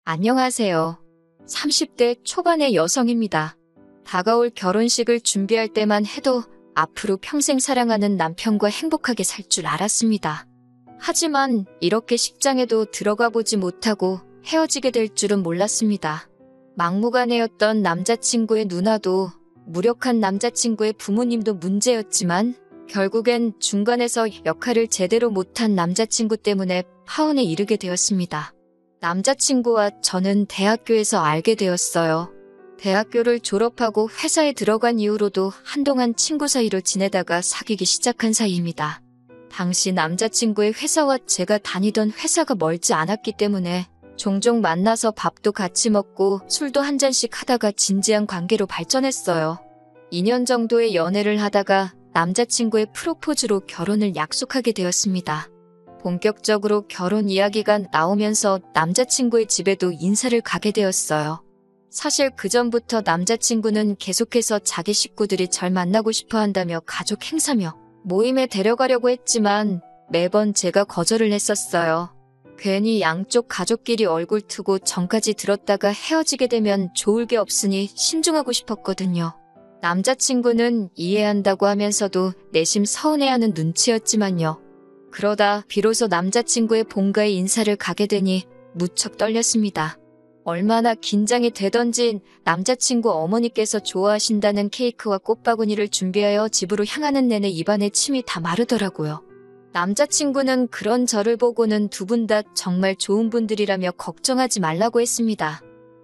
안녕하세요. 30대 초반의 여성입니다. 다가올 결혼식을 준비할 때만 해도 앞으로 평생 사랑하는 남편과 행복하게 살 줄 알았습니다. 하지만 이렇게 식장에도 들어가 보지 못하고 헤어지게 될 줄은 몰랐습니다. 막무가내였던 남자친구의 누나도 무력한 남자친구의 부모님도 문제였지만 결국엔 중간에서 역할을 제대로 못한 남자친구 때문에 파혼에 이르게 되었습니다. 남자친구와 저는 대학교에서 알게 되었어요. 대학교를 졸업하고 회사에 들어간 이후로도 한동안 친구 사이로 지내다가 사귀기 시작한 사이입니다. 당시 남자친구의 회사와 제가 다니던 회사가 멀지 않았기 때문에 종종 만나서 밥도 같이 먹고 술도 한 잔씩 하다가 진지한 관계로 발전했어요. 2년 정도의 연애를 하다가 남자친구의 프로포즈로 결혼을 약속하게 되었습니다. 본격적으로 결혼 이야기가 나오면서 남자친구의 집에도 인사를 가게 되었어요. 사실 그전부터 남자친구는 계속해서 자기 식구들이 절 만나고 싶어 한다며 가족 행사며 모임에 데려가려고 했지만 매번 제가 거절을 했었어요. 괜히 양쪽 가족끼리 얼굴 트고 전까지 들었다가 헤어지게 되면 좋을 게 없으니 신중하고 싶었거든요. 남자친구는 이해한다고 하면서도 내심 서운해하는 눈치였지만요. 그러다 비로소 남자친구의 본가에 인사를 가게 되니 무척 떨렸습니다. 얼마나 긴장이 되던지 남자친구 어머니께서 좋아하신다는 케이크와 꽃바구니를 준비하여 집으로 향하는 내내 입안에 침이 다 마르더라고요. 남자친구는 그런 저를 보고는 두 분 다 정말 좋은 분들이라며 걱정하지 말라고 했습니다.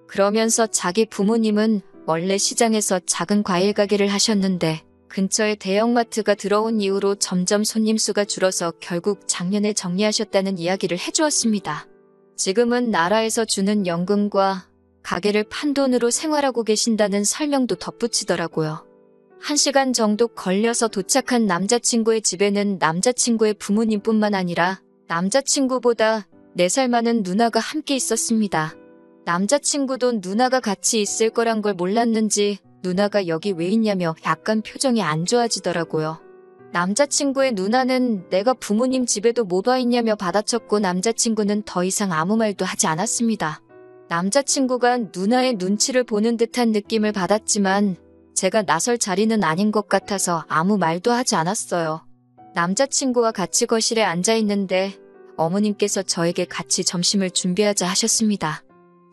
그러면서 자기 부모님은 원래 시장에서 작은 과일 가게를 하셨는데 근처에 대형마트가 들어온 이후로 점점 손님 수가 줄어서 결국 작년에 정리하셨다는 이야기를 해주었습니다. 지금은 나라에서 주는 연금과 가게를 판 돈으로 생활하고 계신다는 설명도 덧붙이더라고요. 1시간 정도 걸려서 도착한 남자친구의 집에는 남자친구의 부모님뿐만 아니라 남자친구보다 4살 많은 누나가 함께 있었습니다. 남자친구도 누나가 같이 있을 거란 걸 몰랐는지 누나가 여기 왜 있냐며 약간 표정이 안 좋아지더라고요. 남자친구의 누나는 내가 부모님 집에도 못 와 있냐며 받아쳤고 남자친구는 더 이상 아무 말도 하지 않았습니다. 남자친구가 누나의 눈치를 보는 듯한 느낌을 받았지만 제가 나설 자리는 아닌 것 같아서 아무 말도 하지 않았어요. 남자친구와 같이 거실에 앉아 있는데 어머님께서 저에게 같이 점심을 준비하자 하셨습니다.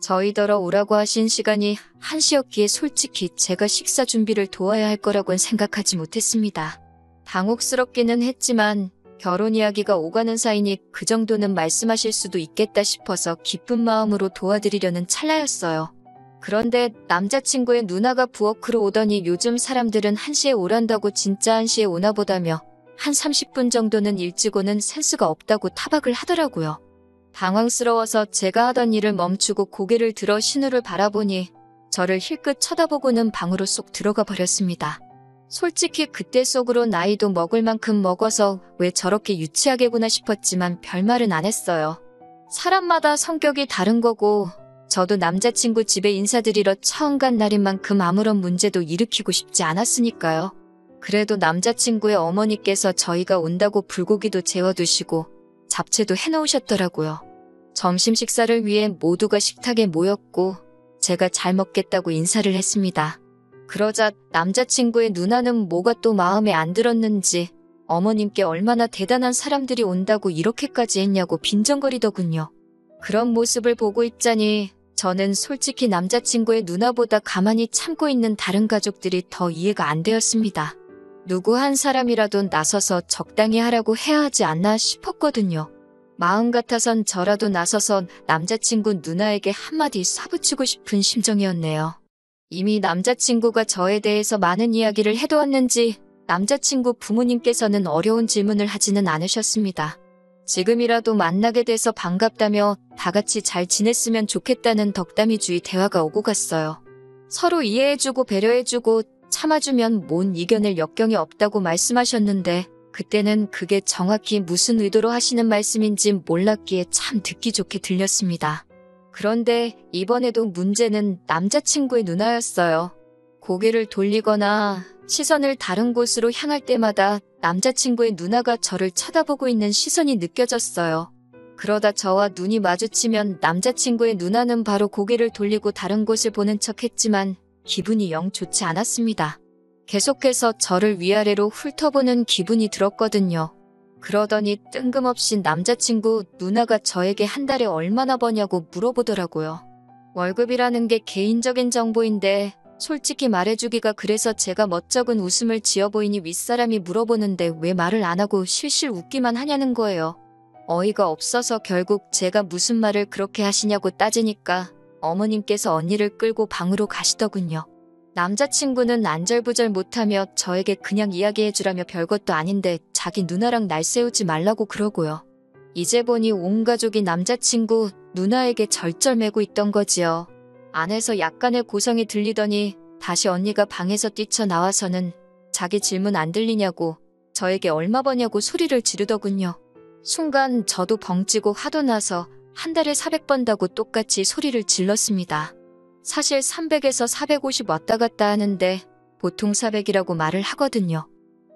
저희더러 오라고 하신 시간이 1시였기에 솔직히 제가 식사 준비를 도와야 할 거라고는 생각하지 못했습니다. 당혹스럽기는 했지만 결혼 이야기가 오가는 사이니 그 정도는 말씀하실 수도 있겠다 싶어서 기쁜 마음으로 도와드리려는 찰나였어요. 그런데 남자친구의 누나가 부엌으로 오더니 요즘 사람들은 1시에 오란다고 진짜 1시에 오나 보다며 한 30분 정도는 일찍 오는 센스가 없다고 타박을 하더라고요. 당황스러워서 제가 하던 일을 멈추고 고개를 들어 신우를 바라보니 저를 힐끗 쳐다보고는 방으로 쏙 들어가 버렸습니다. 솔직히 그때 속으로 나이도 먹을 만큼 먹어서 왜 저렇게 유치하게구나 싶었지만 별말은 안 했어요. 사람마다 성격이 다른 거고 저도 남자친구 집에 인사드리러 처음 간 날인 만큼 아무런 문제도 일으키고 싶지 않았으니까요. 그래도 남자친구의 어머니께서 저희가 온다고 불고기도 재워두시고 잡채도 해놓으셨더라고요. 점심 식사를 위해 모두가 식탁에 모였고 제가 잘 먹겠다고 인사를 했습니다. 그러자 남자친구의 누나는 뭐가 또 마음에 안 들었는지 어머님께 얼마나 대단한 사람들이 온다고 이렇게까지 했냐고 빈정거리더군요. 그런 모습을 보고 있자니 저는 솔직히 남자친구의 누나보다 가만히 참고 있는 다른 가족들이 더 이해가 안 되었습니다. 누구 한 사람이라도 나서서 적당히 하라고 해야 하지 않나 싶었거든요. 마음 같아선 저라도 나서서 남자친구 누나에게 한마디 쏴붙이고 싶은 심정이었네요. 이미 남자친구가 저에 대해서 많은 이야기를 해두었는지 남자친구 부모님께서는 어려운 질문을 하지는 않으셨습니다. 지금이라도 만나게 돼서 반갑다며 다 같이 잘 지냈으면 좋겠다는 덕담이주의 대화가 오고 갔어요. 서로 이해해주고 배려해주고 참아주면 뭔 이겨낼 역경이 없다고 말씀하셨는데 그때는 그게 정확히 무슨 의도로 하시는 말씀인지 몰랐기에 참 듣기 좋게 들렸습니다. 그런데 이번에도 문제는 남자친구의 누나였어요. 고개를 돌리거나 시선을 다른 곳으로 향할 때마다 남자친구의 누나가 저를 쳐다보고 있는 시선이 느껴졌어요. 그러다 저와 눈이 마주치면 남자친구의 누나는 바로 고개를 돌리고 다른 곳을 보는 척했지만 기분이 영 좋지 않았습니다. 계속해서 저를 위아래로 훑어보는 기분이 들었거든요. 그러더니 뜬금없이 남자친구 누나가 저에게 한 달에 얼마나 버냐고 물어보더라고요. 월급이라는 게 개인적인 정보인데 솔직히 말해주기가 그래서 제가 멋쩍은 웃음을 지어 보이니 윗사람이 물어보는데 왜 말을 안 하고 실실 웃기만 하냐는 거예요. 어이가 없어서 결국 제가 무슨 말을 그렇게 하시냐고 따지니까 어머님께서 언니를 끌고 방으로 가시더군요. 남자친구는 안절부절 못하며 저에게 그냥 이야기해주라며 별것도 아닌데 자기 누나랑 날 세우지 말라고 그러고요. 이제 보니 온 가족이 남자친구 누나에게 절절매고 있던 거지요. 안에서 약간의 고성이 들리더니 다시 언니가 방에서 뛰쳐나와서는 자기 질문 안 들리냐고 저에게 얼마 버냐고 소리를 지르더군요. 순간 저도 벙찌고 화도 나서 한 달에 400 번다고 똑같이 소리를 질렀습니다. 사실 300에서 450 왔다 갔다 하는데 보통 400이라고 말을 하거든요.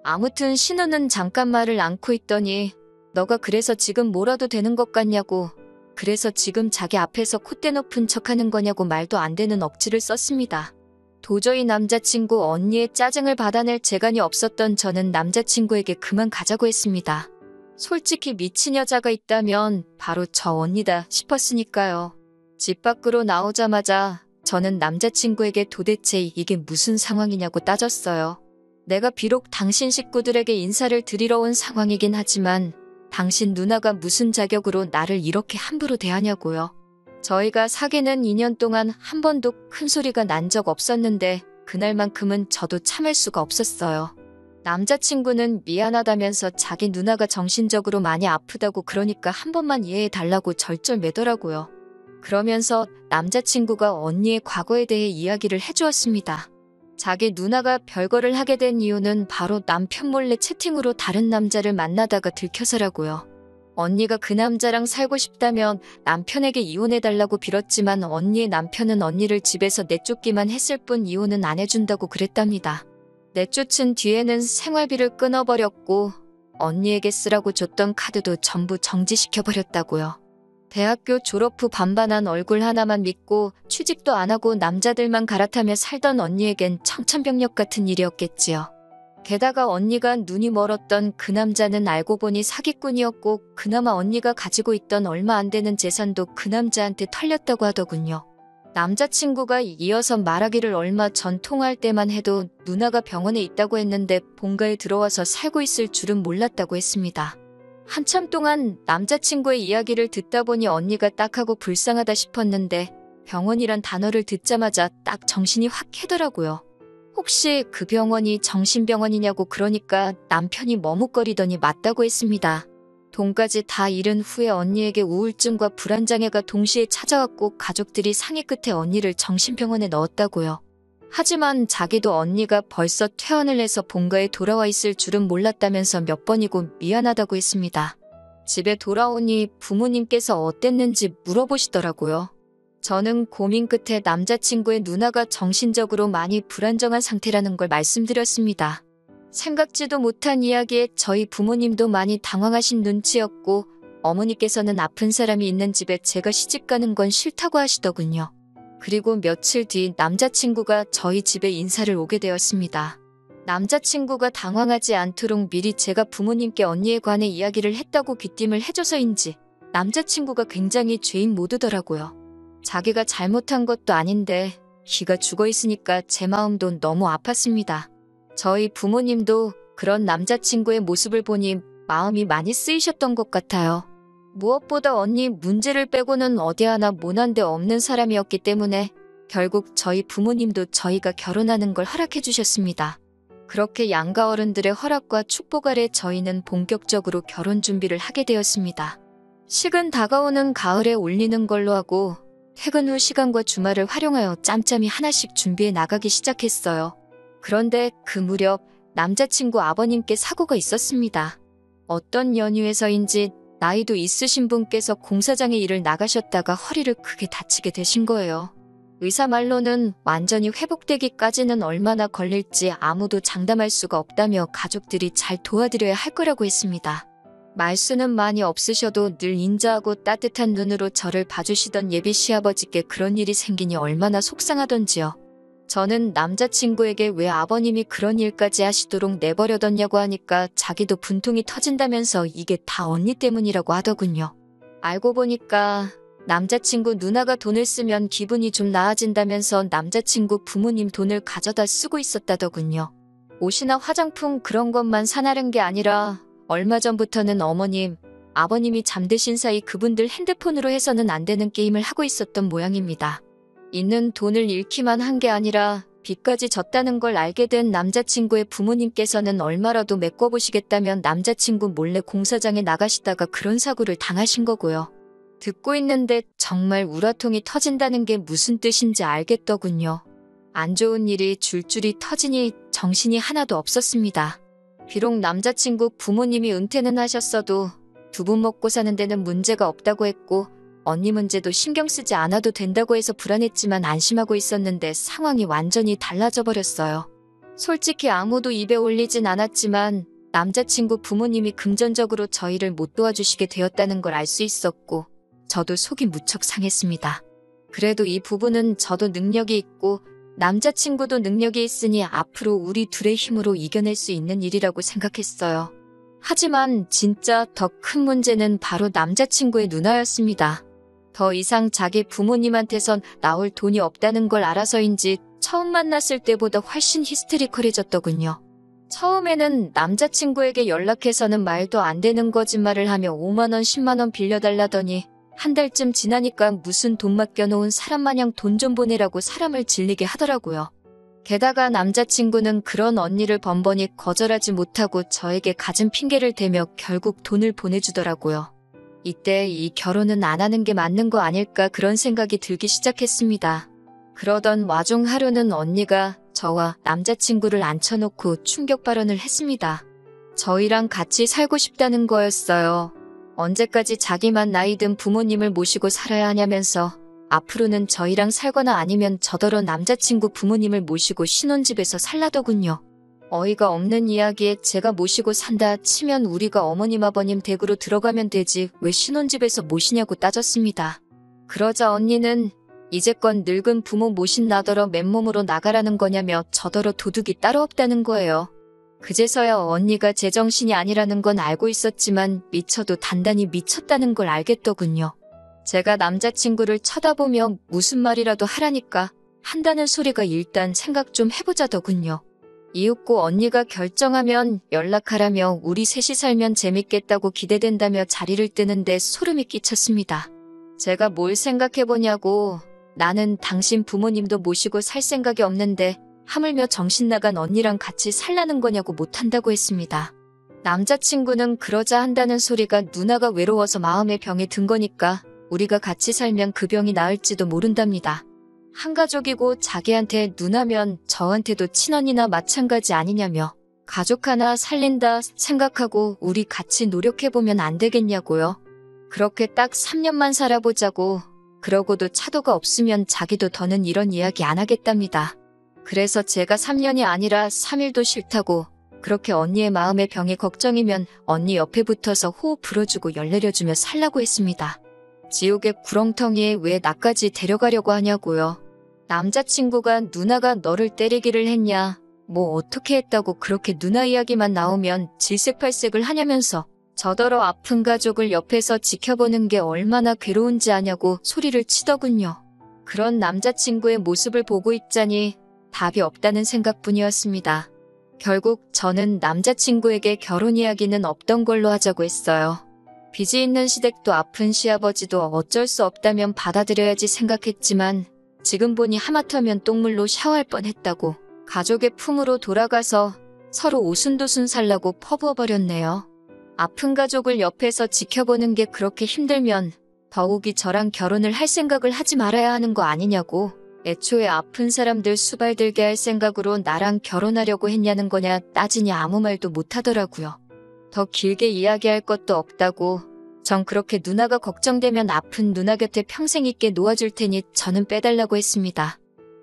아무튼 신우는 잠깐 말을 않고 있더니 너가 그래서 지금 뭐라도 되는 것 같냐고, 그래서 지금 자기 앞에서 콧대 높은 척하는 거냐고 말도 안 되는 억지를 썼습니다. 도저히 남자친구 언니의 짜증을 받아낼 재간이 없었던 저는 남자친구에게 그만 가자고 했습니다. 솔직히 미친 여자가 있다면 바로 저 언니다 싶었으니까요. 집 밖으로 나오자마자 저는 남자친구에게 도대체 이게 무슨 상황이냐고 따졌어요. 내가 비록 당신 식구들에게 인사를 드리러 온 상황이긴 하지만 당신 누나가 무슨 자격으로 나를 이렇게 함부로 대하냐고요. 저희가 사귀는 2년 동안 한 번도 큰 소리가 난 적 없었는데 그날만큼은 저도 참을 수가 없었어요. 남자친구는 미안하다면서 자기 누나가 정신적으로 많이 아프다고 그러니까 한 번만 이해해달라고 절절매더라고요. 그러면서 남자친구가 언니의 과거에 대해 이야기를 해주었습니다. 자기 누나가 별거를 하게 된 이유는 바로 남편 몰래 채팅으로 다른 남자를 만나다가 들켜서라고요. 언니가 그 남자랑 살고 싶다면 남편에게 이혼해달라고 빌었지만 언니의 남편은 언니를 집에서 내쫓기만 했을 뿐 이혼은 안 해준다고 그랬답니다. 내쫓은 뒤에는 생활비를 끊어버렸고 언니에게 쓰라고 줬던 카드도 전부 정지시켜버렸다고요. 대학교 졸업 후 반반한 얼굴 하나만 믿고 취직도 안 하고 남자들만 갈아타며 살던 언니에겐 청천벽력 같은 일이었겠지요. 게다가 언니가 눈이 멀었던 그 남자는 알고 보니 사기꾼이었고 그나마 언니가 가지고 있던 얼마 안 되는 재산도 그 남자한테 털렸다고 하더군요. 남자친구가 이어서 말하기를 얼마 전 통화할 때만 해도 누나가 병원에 있다고 했는데 본가에 들어와서 살고 있을 줄은 몰랐다고 했습니다. 한참 동안 남자친구의 이야기를 듣다 보니 언니가 딱하고 불쌍하다 싶었는데 병원이란 단어를 듣자마자 딱 정신이 확 깨더라고요. 혹시 그 병원이 정신병원이냐고 그러니까 남편이 머뭇거리더니 맞다고 했습니다. 돈까지 다 잃은 후에 언니에게 우울증과 불안장애가 동시에 찾아왔고 가족들이 상의 끝에 언니를 정신병원에 넣었다고요. 하지만 자기도 언니가 벌써 퇴원을 해서 본가에 돌아와 있을 줄은 몰랐다면서 몇 번이고 미안하다고 했습니다. 집에 돌아오니 부모님께서 어땠는지 물어보시더라고요. 저는 고민 끝에 남자친구의 누나가 정신적으로 많이 불안정한 상태라는 걸 말씀드렸습니다. 생각지도 못한 이야기에 저희 부모님도 많이 당황하신 눈치였고 어머니께서는 아픈 사람이 있는 집에 제가 시집가는 건 싫다고 하시더군요. 그리고 며칠 뒤 남자친구가 저희 집에 인사를 오게 되었습니다. 남자친구가 당황하지 않도록 미리 제가 부모님께 언니에 관해 이야기를 했다고 귀띔을 해줘서인지 남자친구가 굉장히 죄인 모드더라고요. 자기가 잘못한 것도 아닌데 기가 죽어있으니까 제 마음도 너무 아팠습니다. 저희 부모님도 그런 남자친구의 모습을 보니 마음이 많이 쓰이셨던 것 같아요. 무엇보다 언니 문제를 빼고는 어디 하나 모난 데 없는 사람이었기 때문에 결국 저희 부모님도 저희가 결혼하는 걸 허락해 주셨습니다. 그렇게 양가 어른들의 허락과 축복 아래 저희는 본격적으로 결혼 준비를 하게 되었습니다. 식은 다가오는 가을에 올리는 걸로 하고 퇴근 후 시간과 주말을 활용하여 짬짬이 하나씩 준비해 나가기 시작했어요. 그런데 그 무렵 남자친구 아버님께 사고가 있었습니다. 어떤 연유에서인지 나이도 있으신 분께서 공사장에 일을 나가셨다가 허리를 크게 다치게 되신 거예요. 의사 말로는 완전히 회복되기까지는 얼마나 걸릴지 아무도 장담할 수가 없다며 가족들이 잘 도와드려야 할 거라고 했습니다. 말수는 많이 없으셔도 늘 인자하고 따뜻한 눈으로 저를 봐주시던 예비 시아버지께 그런 일이 생기니 얼마나 속상하던지요. 저는 남자친구에게 왜 아버님이 그런 일까지 하시도록 내버려뒀냐고 하니까 자기도 분통이 터진다면서 이게 다 언니 때문이라고 하더군요. 알고 보니까 남자친구 누나가 돈을 쓰면 기분이 좀 나아진다면서 남자친구 부모님 돈을 가져다 쓰고 있었다더군요. 옷이나 화장품 그런 것만 사나른 게 아니라 얼마 전부터는 어머님, 아버님이 잠드신 사이 그분들 핸드폰으로 해서는 안 되는 게임을 하고 있었던 모양입니다. 있는 돈을 잃기만 한 게 아니라 빚까지 졌다는 걸 알게 된 남자친구의 부모님께서는 얼마라도 메꿔보시겠다면 남자친구 몰래 공사장에 나가시다가 그런 사고를 당하신 거고요. 듣고 있는데 정말 우라통이 터진다는 게 무슨 뜻인지 알겠더군요. 안 좋은 일이 줄줄이 터지니 정신이 하나도 없었습니다. 비록 남자친구 부모님이 은퇴는 하셨어도 두 분 먹고 사는 데는 문제가 없다고 했고 언니 문제도 신경 쓰지 않아도 된다고 해서 불안했지만 안심하고 있었는데 상황이 완전히 달라져 버렸어요. 솔직히 아무도 입에 올리진 않았지만 남자친구 부모님이 금전적으로 저희를 못 도와주시게 되었다는 걸 알 수 있었고 저도 속이 무척 상했습니다. 그래도 이 부분은 저도 능력이 있고 남자친구도 능력이 있으니 앞으로 우리 둘의 힘으로 이겨낼 수 있는 일이라고 생각했어요. 하지만 진짜 더 큰 문제는 바로 남자친구의 누나였습니다. 더 이상 자기 부모님한테선 나올 돈이 없다는 걸 알아서인지 처음 만났을 때보다 훨씬 히스테리컬해졌더군요. 처음에는 남자친구에게 연락해서는 말도 안 되는 거짓말을 하며 5만 원, 10만 원 빌려달라더니 한 달쯤 지나니까 무슨 돈 맡겨놓은 사람 마냥 돈 좀 보내라고 사람을 질리게 하더라고요. 게다가 남자친구는 그런 언니를 번번이 거절하지 못하고 저에게 갖은 핑계를 대며 결국 돈을 보내주더라고요. 이때 이 결혼은 안 하는 게 맞는 거 아닐까 그런 생각이 들기 시작했습니다. 그러던 와중 하루는 언니가 저와 남자친구를 앉혀놓고 충격 발언을 했습니다. 저희랑 같이 살고 싶다는 거였어요. 언제까지 자기만 나이 든 부모님을 모시고 살아야 하냐면서 앞으로는 저희랑 살거나 아니면 저더러 남자친구 부모님을 모시고 신혼집에서 살라더군요. 어이가 없는 이야기에 제가 모시고 산다 치면 우리가 어머님 아버님 댁으로 들어가면 되지 왜 신혼집에서 모시냐고 따졌습니다. 그러자 언니는 이제껏 늙은 부모 모신 나더러 맨몸으로 나가라는 거냐며 저더러 도둑이 따로 없다는 거예요. 그제서야 언니가 제정신이 아니라는 건 알고 있었지만 미쳐도 단단히 미쳤다는 걸 알겠더군요. 제가 남자친구를 쳐다보며 무슨 말이라도 하라니까 한다는 소리가 일단 생각 좀 해보자더군요. 이윽고 언니가 결정하면 연락하라며 우리 셋이 살면 재밌겠다고 기대된다며 자리를 뜨는데 소름이 끼쳤습니다. 제가 뭘 생각해보냐고 나는 당신 부모님도 모시고 살 생각이 없는데 하물며 정신 나간 언니랑 같이 살라는 거냐고 못한다고 했습니다. 남자친구는 그러자 한다는 소리가 누나가 외로워서 마음의 병에 든 거니까 우리가 같이 살면 그 병이 나을지도 모른답니다. 한 가족이고 자기한테 누나면 저한테도 친언니나 마찬가지 아니냐며 가족 하나 살린다 생각하고 우리 같이 노력해보면 안 되겠냐고요. 그렇게 딱 3년만 살아보자고 그러고도 차도가 없으면 자기도 더는 이런 이야기 안 하겠답니다. 그래서 제가 3년이 아니라 3일도 싫다고 그렇게 언니의 마음의 병이 걱정이면 언니 옆에 붙어서 호흡 불어주고 열 내려주며 살라고 했습니다. 지옥의 구렁텅이에 왜 나까지 데려가려고 하냐고요. 남자친구가 누나가 너를 때리기를 했냐, 뭐 어떻게 했다고 그렇게 누나 이야기만 나오면 질색팔색을 하냐면서 저더러 아픈 가족을 옆에서 지켜보는 게 얼마나 괴로운지 아냐고 소리를 치더군요. 그런 남자친구의 모습을 보고 있자니 답이 없다는 생각뿐이었습니다. 결국 저는 남자친구에게 결혼 이야기는 없던 걸로 하자고 했어요. 빚이 있는 시댁도 아픈 시아버지도 어쩔 수 없다면 받아들여야지 생각했지만 지금 보니 하마터면 똥물로 샤워할 뻔했다고 가족의 품으로 돌아가서 서로 오순도순 살라고 퍼부어버렸네요. 아픈 가족을 옆에서 지켜보는 게 그렇게 힘들면 더욱이 저랑 결혼을 할 생각을 하지 말아야 하는 거 아니냐고. 애초에 아픈 사람들 수발들게 할 생각으로 나랑 결혼하려고 했냐는 거냐 따지니 아무 말도 못하더라고요. 더 길게 이야기할 것도 없다고. 전 그렇게 누나가 걱정되면 아픈 누나 곁에 평생 있게 놓아줄 테니 저는 빼달라고 했습니다.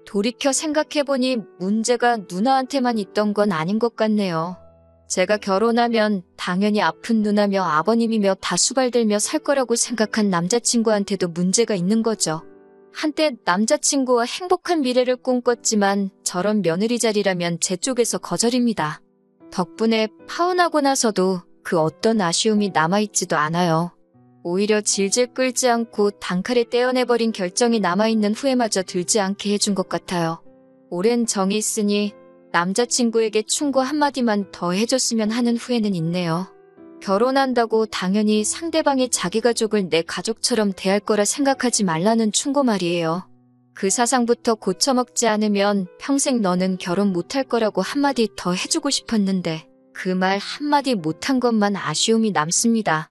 돌이켜 생각해보니 문제가 누나한테만 있던 건 아닌 것 같네요. 제가 결혼하면 당연히 아픈 누나며 아버님이며 다 수발들며 살 거라고 생각한 남자친구한테도 문제가 있는 거죠. 한때 남자친구와 행복한 미래를 꿈꿨지만 저런 며느리 자리라면 제 쪽에서 거절입니다. 덕분에 파혼하고 나서도 그 어떤 아쉬움이 남아있지도 않아요. 오히려 질질 끌지 않고 단칼에 떼어내버린 결정이 남아있는 후회마저 들지 않게 해준 것 같아요. 오랜 정이 있으니 남자친구에게 충고 한마디만 더 해줬으면 하는 후회는 있네요. 결혼한다고 당연히 상대방이 자기 가족을 내 가족처럼 대할 거라 생각하지 말라는 충고 말이에요. 그 사상부터 고쳐먹지 않으면 평생 너는 결혼 못할 거라고 한마디 더 해주고 싶었는데 그 말 한마디 못한 것만 아쉬움이 남습니다.